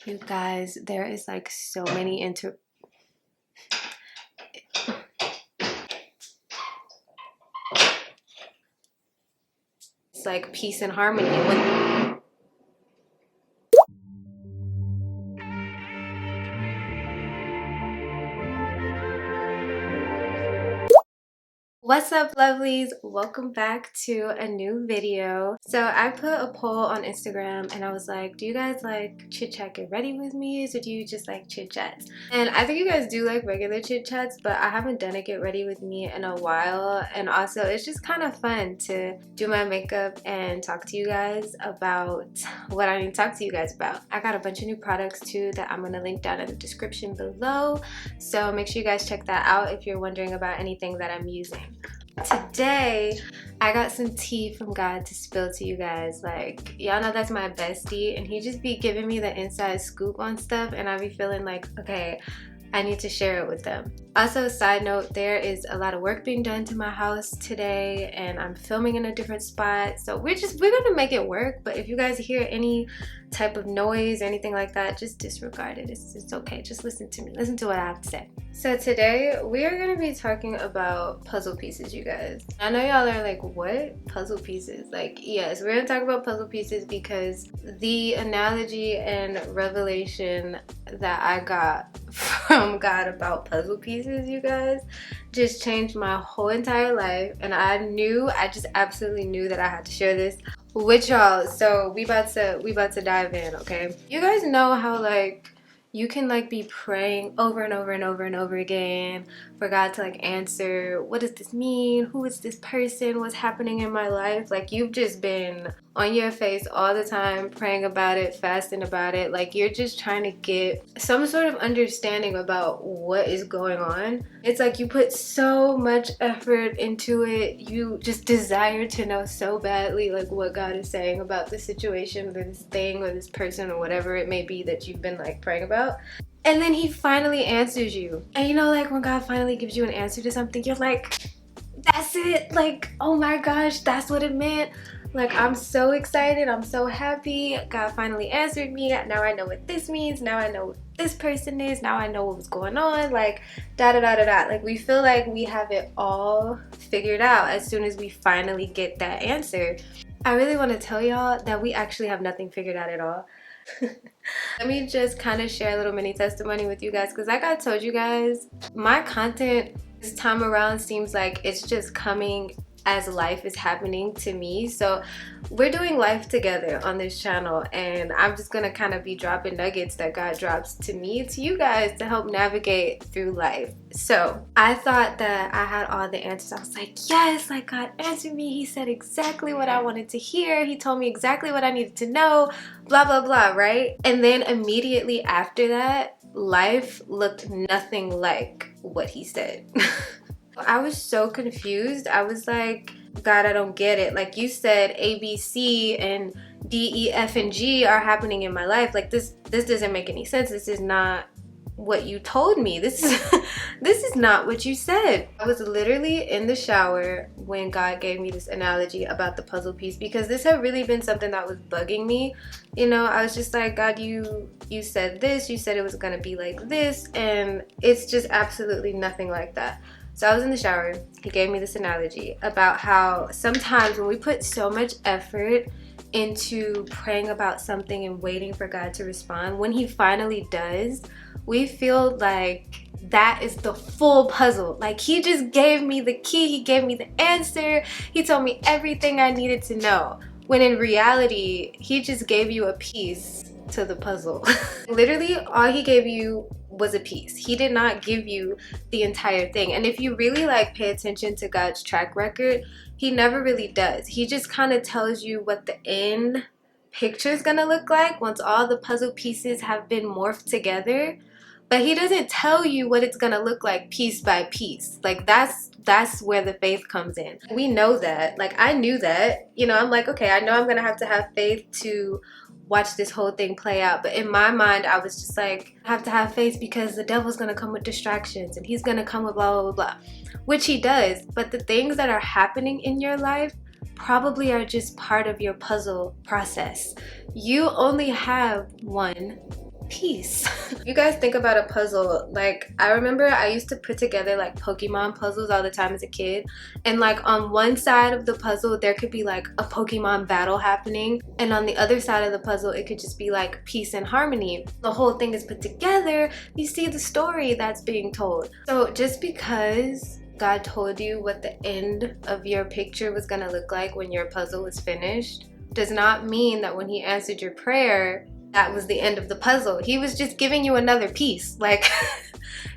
You guys, there is like so many it's like peace and harmony. What's up, lovelies? Welcome back to a new video. So I put a poll on Instagram and I was like, do you guys like chit chat get ready with me, or do you just like chit chats? And I think you guys do like regular chit chats, but I haven't done a get ready with me in a while. And also it's just kind of fun to do my makeup and talk to you guys about what I need to talk to you guys about. I got a bunch of new products too that I'm gonna link down in the description below, so make sure you guys check that out if you're wondering about anything that I'm using. Today I got some tea from God to spill to you guys. Like, y'all know that's my bestie, and he just be giving me the inside scoop on stuff, and I be feeling like, okay, I need to share it with them. Also, side note, there is a lot of work being done to my house today, and I'm filming in a different spot, so we're gonna make it work. But if you guys hear any type of noise or anything like that, just disregard it. It's okay. Just listen to me. Listen to what I have to say. So today we are gonna be talking about puzzle pieces, you guys. I know y'all are like, what? Puzzle pieces? Like, yes, we're gonna talk about puzzle pieces because the analogy and revelation that I got from God about puzzle pieces, you guys, just changed my whole entire life. And I just absolutely knew that I had to share this with y'all. So we about to dive in, okay? You guys know how like you can like be praying over and over and over and over again for God to like answer, what does this mean? Who is this person? What's happening in my life? Like, you've just been on your face all the time praying about it, fasting about it. Like, you're just trying to get some sort of understanding about what is going on. It's like you put so much effort into it. You just desire to know so badly like what God is saying about this situation or this thing or this person or whatever it may be that you've been like praying about. And then he finally answers you. And you know, like when God finally gives you an answer to something, you're like, that's it. Like, oh my gosh, that's what it meant. Like, I'm so excited. I'm so happy. God finally answered me. Now I know what this means. Now I know what this person is. Now I know what was going on. Like, da da da da da. Like, we feel like we have it all figured out as soon as we finally get that answer. I really want to tell y'all that we actually have nothing figured out at all. Let me just kind of share a little mini testimony with you guys, because like I told you guys, my content this time around seems like it's just coming as life is happening to me. So we're doing life together on this channel, and I'm just gonna kind of be dropping nuggets that God drops to me, to you guys, to help navigate through life. So I thought that I had all the answers. I was like, yes, like God answered me. He said exactly what I wanted to hear. He told me exactly what I needed to know, blah blah blah, right? And then immediately after that, life looked nothing like what he said. I was so confused. I was like, God, I don't get it. Like, you said A, B, C, and D, E, F, and G are happening in my life. Like, this doesn't make any sense. This is not what you told me. This is not what you said. I was literally in the shower when God gave me this analogy about the puzzle piece, because this had really been something that was bugging me. You know, I was just like, God, you said this. You said it was gonna be like this, and it's just absolutely nothing like that. So I was in the shower. He gave me this analogy about how sometimes when we put so much effort into praying about something and waiting for God to respond, when he finally does, we feel like that is the full puzzle. Like, he just gave me the key, he gave me the answer, he told me everything I needed to know. When in reality, he just gave you a piece to the puzzle. Literally, all he gave you was a piece. He did not give you the entire thing. And if you really like pay attention to God's track record, he never really does. He just kind of tells you what the end picture is gonna look like once all the puzzle pieces have been morphed together. But he doesn't tell you what it's gonna look like piece by piece. Like, that's where the faith comes in. We know that. Like, I knew that. You know, I'm like, okay, I know I'm gonna have to have faith to watch this whole thing play out. But in my mind, I was just like, I have to have faith because the devil's gonna come with distractions and he's gonna come with blah blah blah blah, which he does. But the things that are happening in your life probably are just part of your puzzle process. You only have one piece. You guys think about a puzzle, like I remember I used to put together like Pokemon puzzles all the time as a kid, and like on one side of the puzzle there could be like a Pokemon battle happening, and on the other side of the puzzle it could just be like peace and harmony. The whole thing is put together, you see the story that's being told. So just because God told you what the end of your picture was gonna look like when your puzzle was finished does not mean that when he answered your prayer that was the end of the puzzle. He was just giving you another piece. Like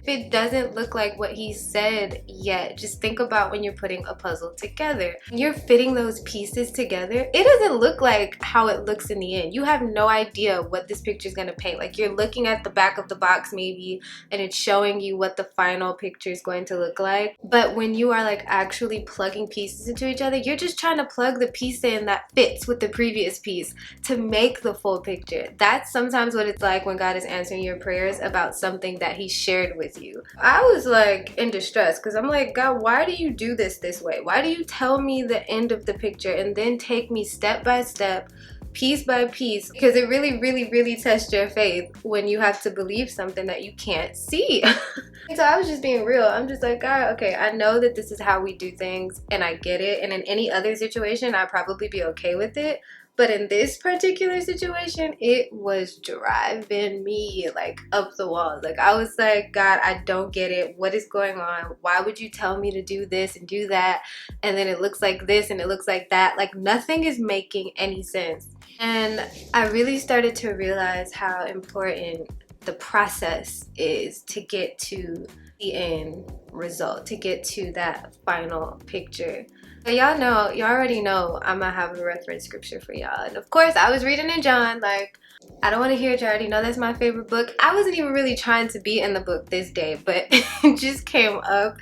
if it doesn't look like what he said yet, just think about when you're putting a puzzle together. When you're fitting those pieces together, it doesn't look like how it looks in the end. You have no idea what this picture is gonna paint. Like you're looking at the back of the box maybe, and it's showing you what the final picture is going to look like. But when you are like actually plugging pieces into each other, you're just trying to plug the piece in that fits with the previous piece to make the full picture. That's sometimes what it's like when God is answering your prayers about something that he shared with you. I was like in distress because I'm like, God, why do you do this way? Why do you tell me the end of the picture and then take me step by step, piece by piece? Because it really tests your faith when you have to believe something that you can't see. And so I was just being real. I'm just like, God, okay, I know that this is how we do things and I get it, and in any other situation I'd probably be okay with it. But in this particular situation, it was driving me like up the wall. Like I was like, God, I don't get it. What is going on? Why would you tell me to do this and do that? And then it looks like this and it looks like that. Like nothing is making any sense. And I really started to realize how important the process is to get to the end result, to get to that final picture. But y'all already know I'm gonna have a reference scripture for y'all. And of course, I was reading in John. Like, I don't want to hear it. You already know that's my favorite book. I wasn't even really trying to be in the book this day, but it just came up.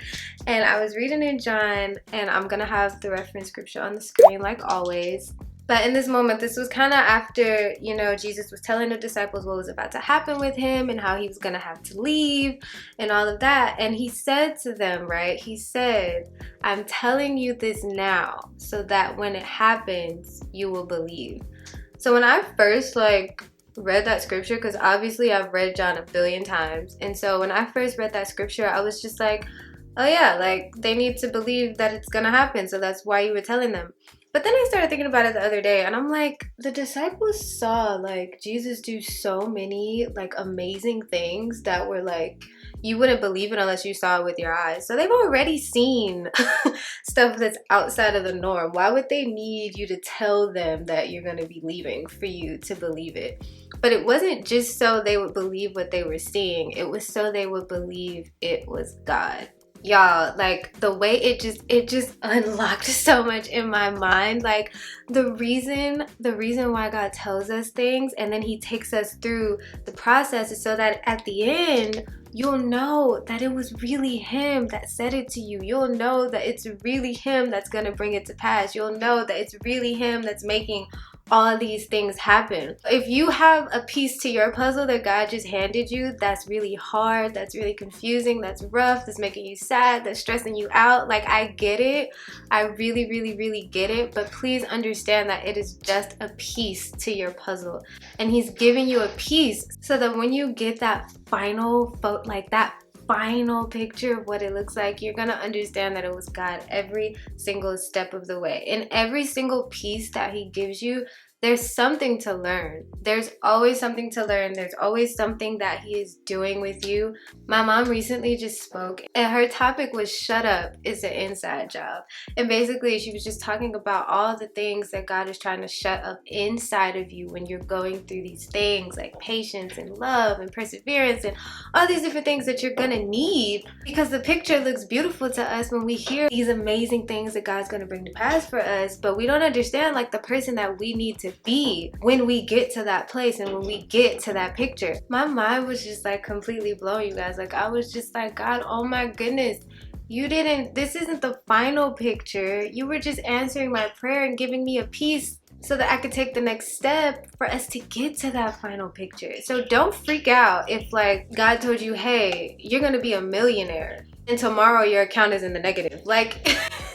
And I was reading in John, and I'm gonna have the reference scripture on the screen like always. But in this moment, this was kind of after, you know, Jesus was telling the disciples what was about to happen with him and how he was going to have to leave and all of that. And he said to them, right, he said, I'm telling you this now so that when it happens, you will believe. So when I first read that scripture, because obviously I've read John a billion times. And so when I first read that scripture, I was just like, oh yeah, like they need to believe that it's going to happen. So that's why you were telling them. But then I started thinking about it the other day, and I'm like, the disciples saw like Jesus do so many like amazing things that were like, you wouldn't believe it unless you saw it with your eyes. So they've already seen stuff that's outside of the norm. Why would they need you to tell them that you're going to be leaving for you to believe it? But it wasn't just so they would believe what they were seeing. It was so they would believe it was God. Y'all, like the way it just unlocked so much in my mind. Like the reason why God tells us things and then he takes us through the process is so that at the end you'll know that it was really him that said it to you. You'll know that it's really him that's gonna bring it to pass. You'll know that it's really him that's making all these things happen. If you have a piece to your puzzle that God just handed you that's really hard, that's really confusing, that's rough, that's making you sad, that's stressing you out, like I get it. I really get it. But please understand that it is just a piece to your puzzle. And he's giving you a piece so that when you get that final final picture of what it looks like, you're gonna understand that it was God every single step of the way. In every single piece that he gives you, there's something to learn. There's always something to learn. There's always something that he is doing with you. My mom recently just spoke, and her topic was shut up is an inside job. And basically she was just talking about all the things that God is trying to shut up inside of you when you're going through these things like patience and love and perseverance and all these different things that you're gonna need, because the picture looks beautiful to us when we hear these amazing things that God's gonna bring to pass for us, but we don't understand like the person that we need to be when we get to that place and when we get to that picture. My mind was just like completely blown, you guys. Like I was just like, God, oh my goodness, this isn't the final picture. You were just answering my prayer and giving me a piece so that I could take the next step for us to get to that final picture. So don't freak out if like God told you, hey, you're gonna be a millionaire and tomorrow your account is in the negative. Like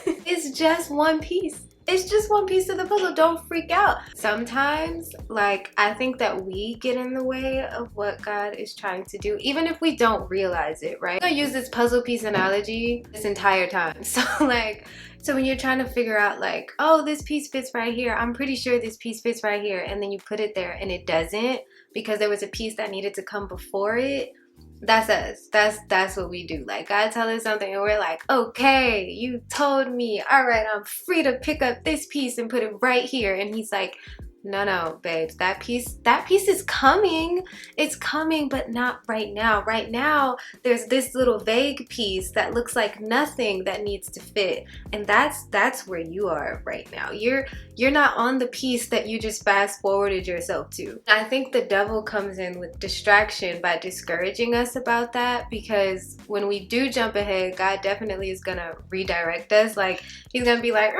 it's just one piece. It's just one piece of the puzzle. Don't freak out. Sometimes, like, I think that we get in the way of what God is trying to do, even if we don't realize it, right? I'm gonna use this puzzle piece analogy this entire time. So when you're trying to figure out like, oh, this piece fits right here, I'm pretty sure this piece fits right here, and then you put it there and it doesn't because there was a piece that needed to come before it. That's us. That's what we do. Like, God tell us something and we're like, okay, you told me, all right, I'm free to pick up this piece and put it right here. And he's like, no, babes, that piece is coming. It's coming, but not right now. Right now, there's this little vague piece that looks like nothing that needs to fit. And that's where you are right now. You're not on the piece that you just fast forwarded yourself to. I think the devil comes in with distraction by discouraging us about that, because when we do jump ahead, God definitely is gonna redirect us. Like, he's gonna be like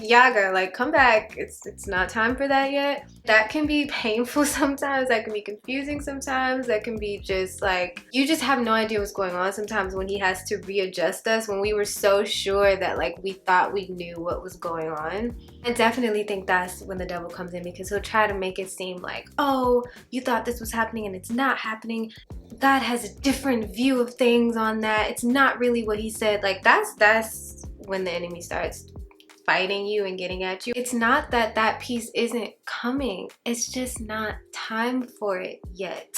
Yaga, like, come back. It's not time for that yet. That can be painful sometimes. That can be confusing sometimes. That can be just like, you just have no idea what's going on sometimes when he has to readjust us when we were so sure that like we thought we knew what was going on. I definitely think that's when the devil comes in, because he'll try to make it seem like, oh, you thought this was happening and it's not happening. God has a different view of things on that. It's not really what he said. Like, that's when the enemy starts fighting you and getting at you. It's not that that piece isn't coming. It's just not time for it yet.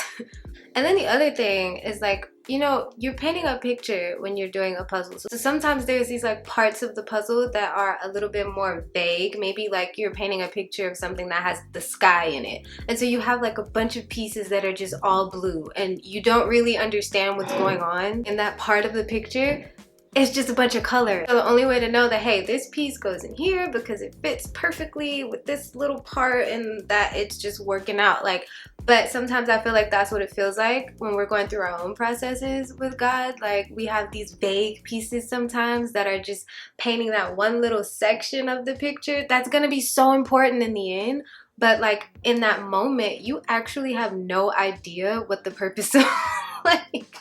And then the other thing is, like, you know, you're painting a picture when you're doing a puzzle. So sometimes there's these like parts of the puzzle that are a little bit more vague. Maybe like you're painting a picture of something that has the sky in it. And so you have like a bunch of pieces that are just all blue and you don't really understand what's going on in that part of the picture. It's just a bunch of color. So the only way to know that, hey, this piece goes in here because it fits perfectly with this little part, and that it's just working out. Like, but sometimes I feel like that's what it feels like when we're going through our own processes with God. Like, we have these vague pieces sometimes that are just painting that one little section of the picture that's gonna be so important in the end. But like in that moment, you actually have no idea what the purpose of like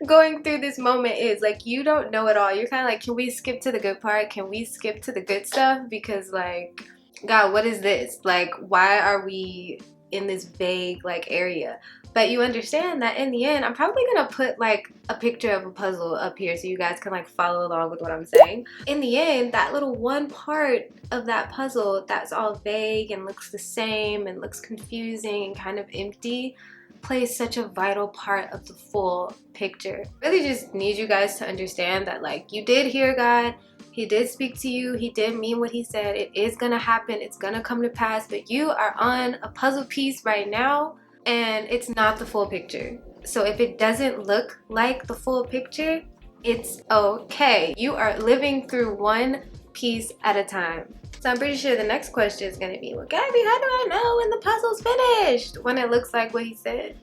going through this moment is. Like, you don't know at all. You're kind of like, can we skip to the good part? Can we skip to the good stuff? Because like, God, what is this? Like, why are we in this vague like area? But you understand that in the end, I'm probably gonna put like a picture of a puzzle up here so you guys can like follow along with what I'm saying. In the end, that little one part of that puzzle that's all vague and looks the same and looks confusing and kind of empty plays such a vital part of the full picture. I really just need you guys to understand that like, you did hear God. He did speak to you. He did mean what he said. It is gonna happen. It's gonna come to pass. But you are on a puzzle piece right now, and it's not the full picture. So if it doesn't look like the full picture, it's okay. You are living through one piece at a time. So I'm pretty sure the next question is gonna be, well, Gabby, how do I know when the puzzle's finished? When it looks like what he said.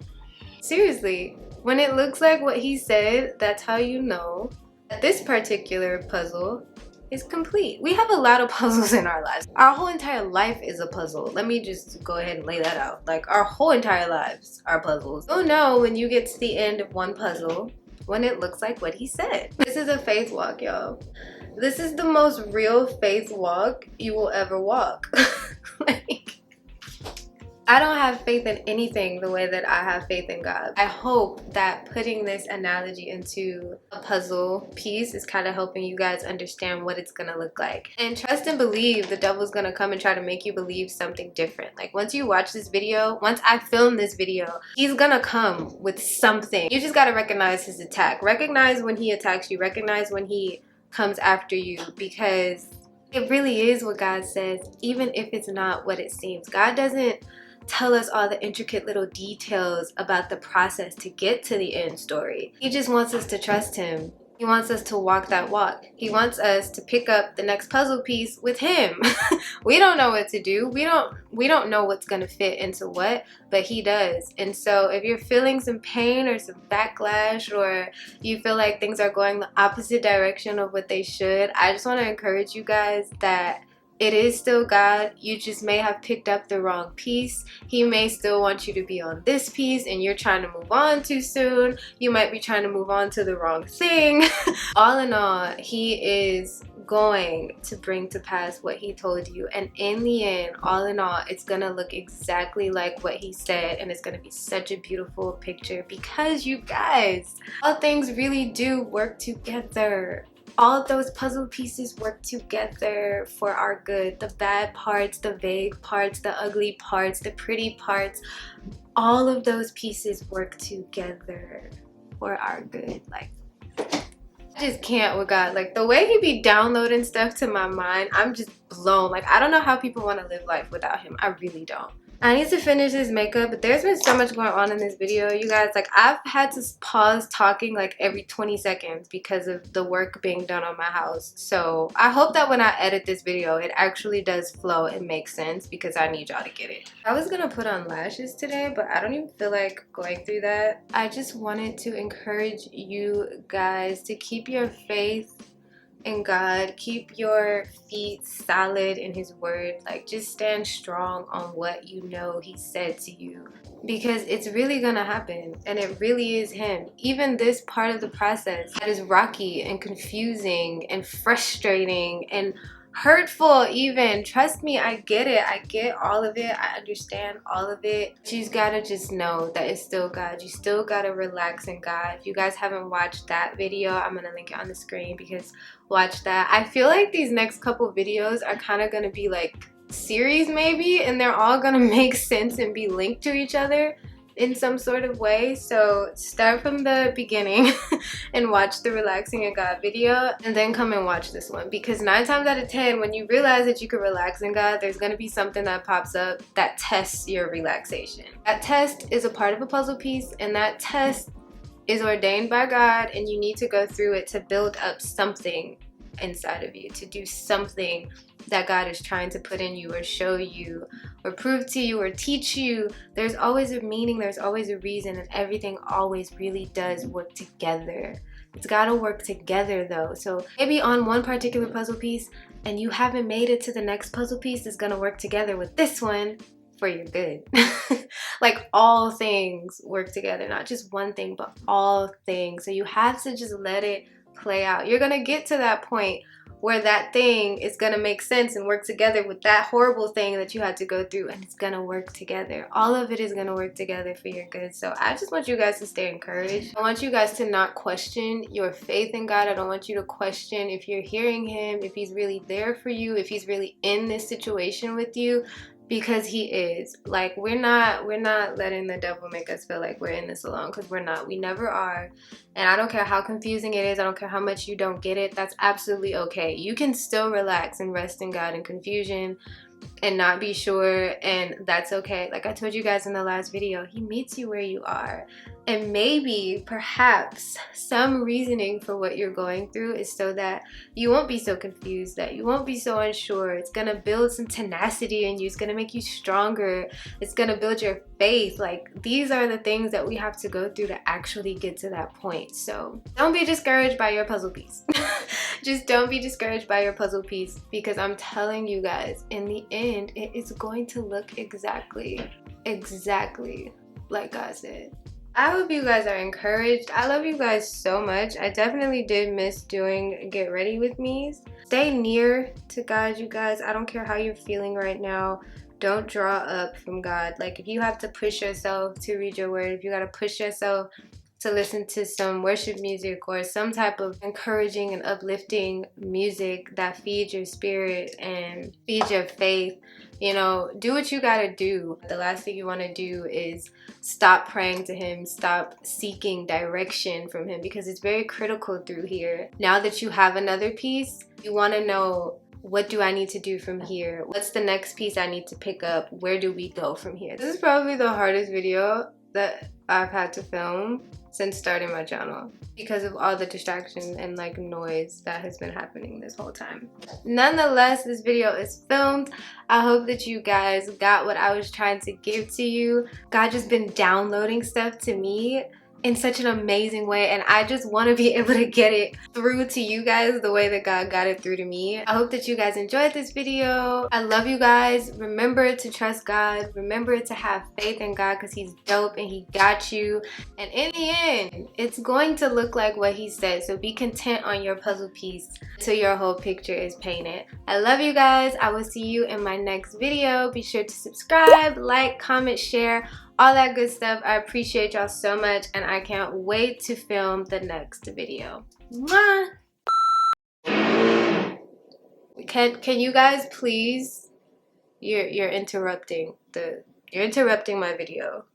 Seriously, when it looks like what he said, that's how you know that this particular puzzle is complete. We have a lot of puzzles in our lives. Our whole entire life is a puzzle. Let me just go ahead and lay that out. Like, our whole entire lives are puzzles. You'll know when you get to the end of one puzzle when it looks like what he said. This is a faith walk, y'all. This is the most real faith walk you will ever walk. Like, I don't have faith in anything the way that I have faith in God. I hope that putting this analogy into a puzzle piece is kind of helping you guys understand what it's gonna look like. And trust and believe the devil's gonna come and try to make you believe something different. Like, once you watch this video, once I film this video, he's gonna come with something. You just gotta recognize his attack. Recognize when he attacks you. Recognize when he comes after you, because it really is what God says, even if it's not what it seems. God doesn't tell us all the intricate little details about the process to get to the end story. He just wants us to trust him. He wants us to walk that walk. He wants us to pick up the next puzzle piece with him. We don't know what to do. We don't know what's gonna fit into what, but he does. And so if you're feeling some pain or some backlash, or you feel like things are going the opposite direction of what they should, I just want to encourage you guys that it is still God. You just may have picked up the wrong piece. He may still want you to be on this piece and you're trying to move on too soon. You might be trying to move on to the wrong thing. All in all, he is going to bring to pass what he told you, and in the end, all in all, it's gonna look exactly like what he said, and it's gonna be such a beautiful picture because you guys, all things really do work together. All of those puzzle pieces work together for our good. The bad parts, the vague parts, the ugly parts, the pretty parts, all of those pieces work together for our good. Like, I just can't with God. Like, the way he be downloading stuff to my mind, I'm just blown. Like, I don't know how people want to live life without him. I really don't. I need to finish his makeup, but there's been so much going on in this video, you guys. Like, I've had to pause talking like every 20 seconds because of the work being done on my house. So I hope that when I edit this video, it actually does flow and make sense because I need y'all to get it. I was gonna put on lashes today, but I don't even feel like going through that. I just wanted to encourage you guys to keep your faith in God, keep your feet solid in his word. Like, just stand strong on what you know he said to you, because it's really gonna happen, and it really is him. Even this part of the process that is rocky and confusing and frustrating and hurtful even, trust me, I get it. I get all of it. I understand all of it. You just gotta just know that it's still God. You still gotta relax in God. If you guys haven't watched that video, I'm gonna link it on the screen, because watch that. I feel like these next couple videos are kind of gonna be like series maybe, and they're all gonna make sense and be linked to each other in some sort of way. So start from the beginning and watch the relaxing in God video, and then come and watch this one, because 9 times out of 10 when you realize that you can relax in God, there's going to be something that pops up that tests your relaxation. That test is a part of a puzzle piece, and that test is ordained by God, and you need to go through it to build up something inside of you, to do something that God is trying to put in you or show you or prove to you or teach you. There's always a meaning, there's always a reason, and everything always really does work together. It's got to work together though. So maybe on one particular puzzle piece and you haven't made it to the next puzzle piece, is going to work together with this one for your good. Like, all things work together, not just one thing, but all things. So you have to just let it play out. You're gonna get to that point where that thing is gonna make sense and work together with that horrible thing that you had to go through, and it's gonna work together. All of it is gonna work together for your good. So I just want you guys to stay encouraged. I want you guys to not question your faith in God. I don't want you to question if you're hearing him, if he's really there for you, if he's really in this situation with you, because he is. Like, we're not letting the devil make us feel like we're in this alone, because we're not. We never are. And I don't care how confusing it is, I don't care how much you don't get it, that's absolutely okay. You can still relax and rest in God in confusion and not be sure, and that's okay. Like I told you guys in the last video, he meets you where you are. And maybe, perhaps, some reasoning for what you're going through is so that you won't be so confused, that you won't be so unsure. It's gonna build some tenacity in you. It's gonna make you stronger. It's gonna build your faith. Like, these are the things that we have to go through to actually get to that point. So don't be discouraged by your puzzle piece. Just don't be discouraged by your puzzle piece, because I'm telling you guys, in the end, it is going to look exactly like God said. I hope you guys are encouraged. I love you guys so much. I definitely did miss doing Get Ready With Me. Stay near to God, you guys. I don't care how you're feeling right now. Don't draw up from God. Like, if you have to push yourself to read your word, if you got to push yourself to listen to some worship music or some type of encouraging and uplifting music that feeds your spirit and feeds your faith, you know, do what you gotta do. The last thing you want to do is stop praying to him, stop seeking direction from him, because it's very critical through here. Now that you have another piece, you want to know, what do I need to do from here? What's the next piece I need to pick up? Where do we go from here? This is probably the hardest video that I've had to film since starting my channel, because of all the distraction and like noise that has been happening this whole time. Nonetheless, this video is filmed. I hope that you guys got what I was trying to give to you. God just been downloading stuff to me, in such an amazing way, and I just want to be able to get it through to you guys the way that God got it through to me. I hope that you guys enjoyed this video. I love you guys. Remember to trust God. Remember to have faith in God, because he's dope and he got you. And in the end, it's going to look like what he said. So be content on your puzzle piece till your whole picture is painted. I love you guys. I will see you in my next video. Be sure to subscribe, like, comment, share, all that good stuff. I appreciate y'all so much, and I can't wait to film the next video. Mwah! Can you guys please, you're interrupting my video.